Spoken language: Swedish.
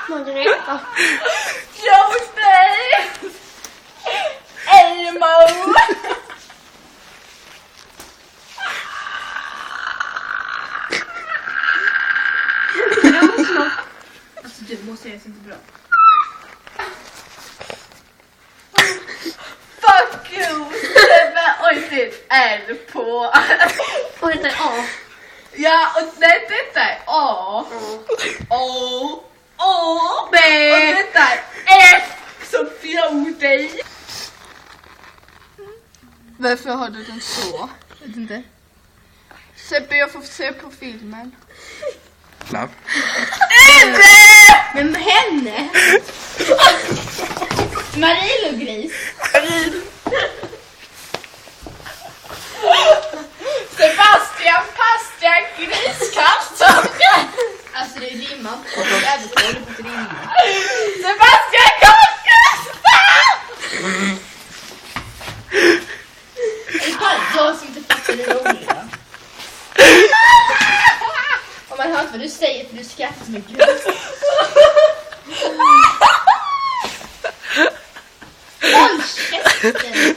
Margareta. Jodej! Elmo! Alltså du måste säga inte bra. Fuck you! Oj, det är på. Och heter A. Ja, och detta är A. O. B. Och detta är F som fjordig. Varför har du den så? Vet inte. Sebbe, jag får se på filmen. Klapp. Men henne? Marie och Gris. Sebastian, pasta, griskassan. Alltså det är rimmat. Jag är jävligt dålig på att rimma. Sebastian, griskassan! Det är bara jag som inte fattar det roliga. Om man hör inte vad du säger för du skrattar så mycket. Håll käften!